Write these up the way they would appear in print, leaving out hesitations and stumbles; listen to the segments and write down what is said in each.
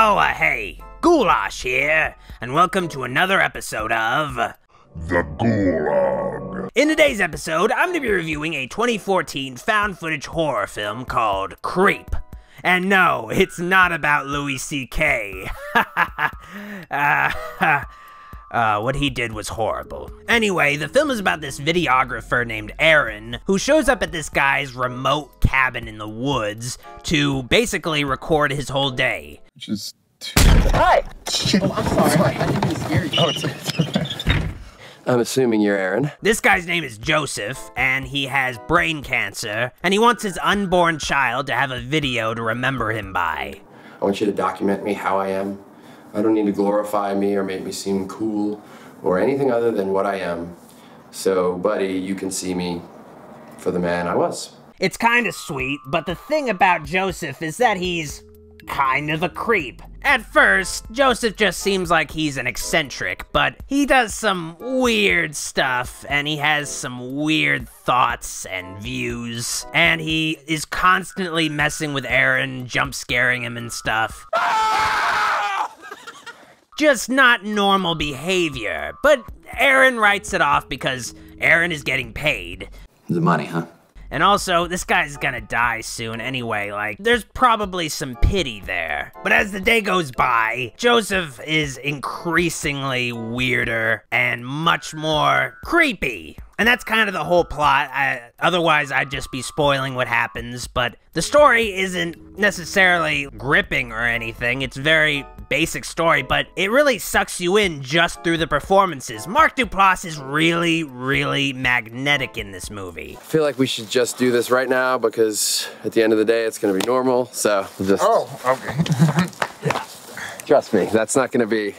Hey, Ghoulash here, and welcome to another episode of The Ghoulog. In today's episode, I'm going to be reviewing a 2014 found footage horror film called Creep. And no, it's not about Louis C.K. What he did was horrible. Anyway, the film is about this videographer named Aaron, who shows up at this guy's remote cabin in the woods to basically record his whole day. Just... Hi! Oh, I'm sorry. I didn't mean to scare you. Oh, it's okay. I'm assuming you're Aaron. This guy's name is Joseph, and he has brain cancer, and he wants his unborn child to have a video to remember him by. I want you to document me how I am. I don't need to glorify me or make me seem cool or anything other than what I am. So, buddy, you can see me for the man I was. It's kind of sweet, but the thing about Joseph is that he's kind of a creep. At first, Joseph just seems like he's an eccentric, but he does some weird stuff, and he has some weird thoughts and views, and he is constantly messing with Aaron, jump scaring him and stuff. Just not normal behavior, but Aaron writes it off because Aaron is getting paid. The money, huh? And also, this guy's gonna die soon anyway, like, there's probably some pity there. But as the day goes by, Joseph is increasingly weirder and much more creepy. And that's kind of the whole plot. Otherwise, I'd just be spoiling what happens, but the story isn't necessarily gripping or anything. It's very basic story, but it really sucks you in just through the performances. Mark Duplass is really, really magnetic in this movie. I feel like we should just do this right now because at the end of the day, it's gonna be normal, so just... Oh, okay. Yeah. Trust me, that's not gonna be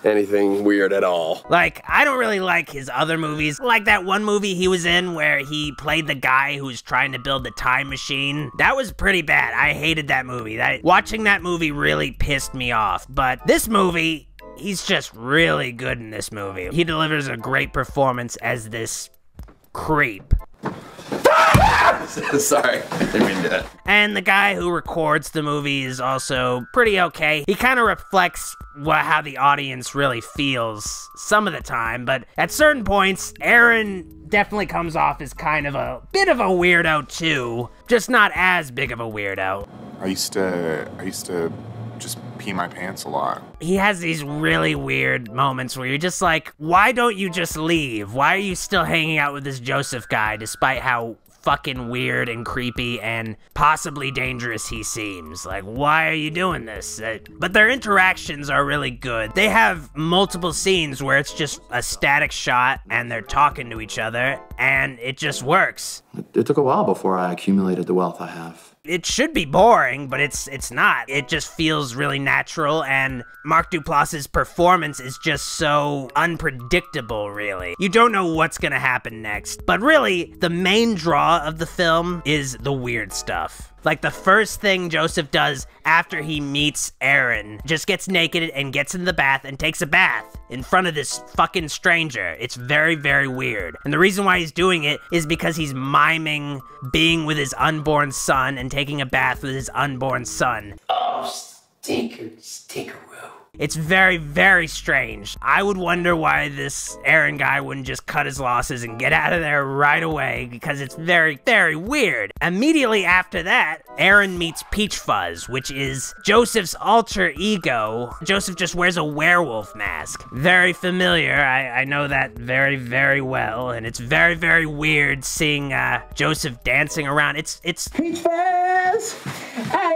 anything weird at all. Like, I don't really like his other movies. Like that one movie he was in where he played the guy who was trying to build the time machine. That was pretty bad. I hated that movie. Watching that movie really pissed me off. But this movie, he's just really good in this movie. He delivers a great performance as this creep. Sorry, didn't mean to do that. And the guy who records the movie is also pretty okay. He kind of reflects how the audience really feels some of the time, but at certain points, Aaron definitely comes off as kind of a bit of a weirdo too, just not as big of a weirdo. I used to just pee my pants a lot. He has these really weird moments where you're just like, why don't you just leave? Why are you still hanging out with this Joseph guy despite how fucking weird and creepy and possibly dangerous he seems? Like, why are you doing this? But their interactions are really good. They have multiple scenes where it's just a static shot and they're talking to each other and it just works. It took a while before I accumulated the wealth I have. It should be boring, but it's not. It just feels really natural, and Mark Duplass's performance is just so unpredictable, really. You don't know what's gonna happen next. But really, the main draw of the film is the weird stuff. Like, the first thing Joseph does after he meets Aaron, just gets naked and gets in the bath and takes a bath in front of this fucking stranger. It's very, very weird. And the reason why he's doing it is because he's miming being with his unborn son and taking a bath with his unborn son. Oh, stinkeroo. It's very, very strange. I would wonder why this Aaron guy wouldn't just cut his losses and get out of there right away, because it's very, very weird. Immediately after that, Aaron meets Peach Fuzz, which is Joseph's alter ego. Joseph just wears a werewolf mask. Very familiar. I know that very, very well, and it's very, very weird seeing Joseph dancing around. It's Peach Fuzz, I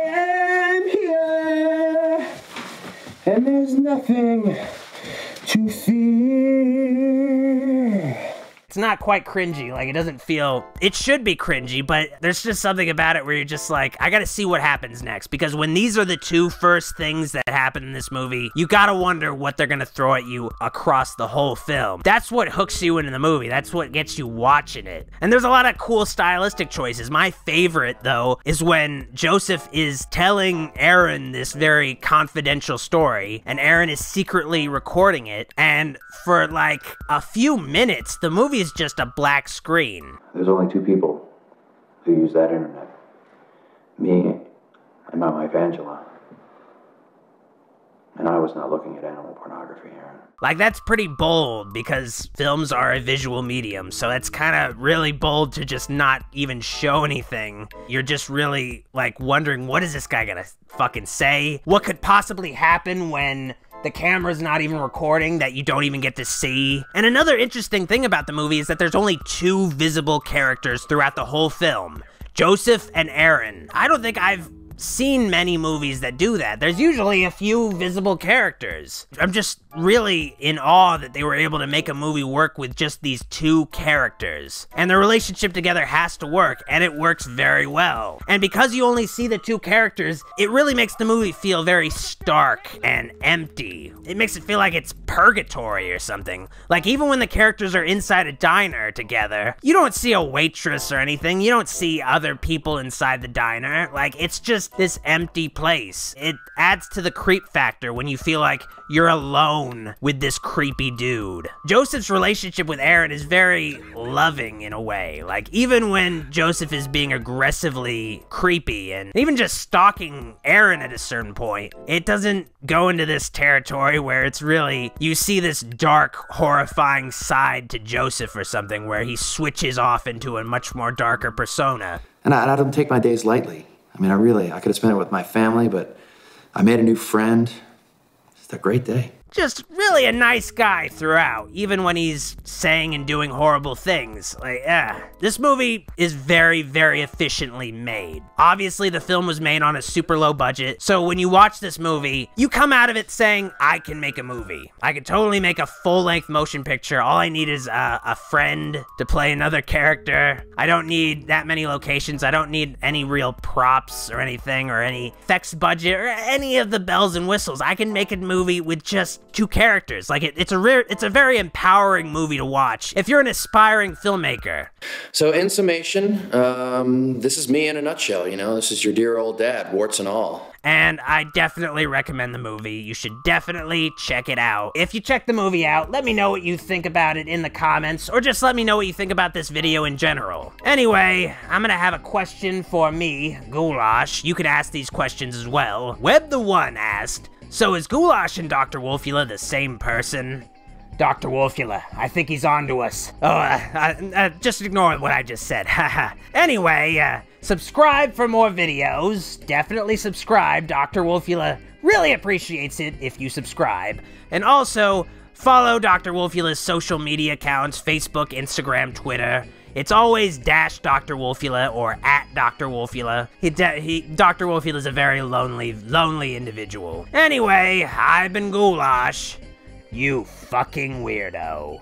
am here. And there's nothing to fear. It's not quite cringy, like it doesn't feel, it should be cringy, but there's just something about it where you're just like, I gotta see what happens next, because when these are the two first things that happen in this movie, you gotta wonder what they're gonna throw at you across the whole film. That's what hooks you into the movie, that's what gets you watching it. And there's a lot of cool stylistic choices. My favorite, though, is when Joseph is telling Aaron this very confidential story, and Aaron is secretly recording it, and for like a few minutes, the movie is just a black screen. There's only two people who use that internet. Me and my wife Angela. And I was not looking at animal pornography, Aaron. Like, that's pretty bold because films are a visual medium, so it's kind of really bold to just not even show anything. You're just really, like, wondering, what is this guy gonna fucking say? What could possibly happen when the camera's not even recording that you don't even get to see? And another interesting thing about the movie is that there's only 2 visible characters throughout the whole film. Joseph and Aaron. I don't think I've seen many movies that do that. There's usually a few visible characters. I'm just really in awe that they were able to make a movie work with just these 2 characters. And their relationship together has to work, and it works very well. And because you only see the 2 characters, it really makes the movie feel very stark and empty. It makes it feel like it's purgatory or something. Like, even when the characters are inside a diner together, you don't see a waitress or anything. You don't see other people inside the diner. Like, it's just this empty place. It adds to the creep factor when you feel like you're alone with this creepy dude. Joseph's relationship with Aaron is very loving in a way. Like, even when Joseph is being aggressively creepy and even just stalking Aaron at a certain point, it doesn't go into this territory where it's really, you see this dark, horrifying side to Joseph or something where he switches off into a much more darker persona. And I don't take my days lightly. I mean, I could have spent it with my family, but I made a new friend. It's a great day. Just really a nice guy throughout, even when he's saying and doing horrible things. Like, this movie is very, very efficiently made. Obviously, the film was made on a super low budget, so when you watch this movie, you come out of it saying, I can make a movie. I could totally make a full-length motion picture. All I need is a friend to play another character. I don't need that many locations. I don't need any real props or anything, or any effects budget, or any of the bells and whistles. I can make a movie with just 2 characters. Like, it's a very empowering movie to watch if you're an aspiring filmmaker. So in summation, this is me in a nutshell, you know? This is your dear old dad, warts and all. And I definitely recommend the movie. You should definitely check it out. If you check the movie out, let me know what you think about it in the comments, or just let me know what you think about this video in general. Anyway, I'm gonna have a question for me, Ghoulash. You can ask these questions as well. Web the One asked, so is Ghoulash and Dr. Wolfula the same person? Dr. Wolfula, I think he's on to us. Oh, just ignore what I just said, haha. Anyway, subscribe for more videos. Definitely subscribe. Dr. Wolfula really appreciates it if you subscribe. And also, follow Dr. Wolfula's social media accounts, Facebook, Instagram, Twitter. It's always Dr. Wolfula or @Dr. Wolfula. Dr. Wolfula is a very lonely individual. Anyway, I've been Ghoulash. You fucking weirdo.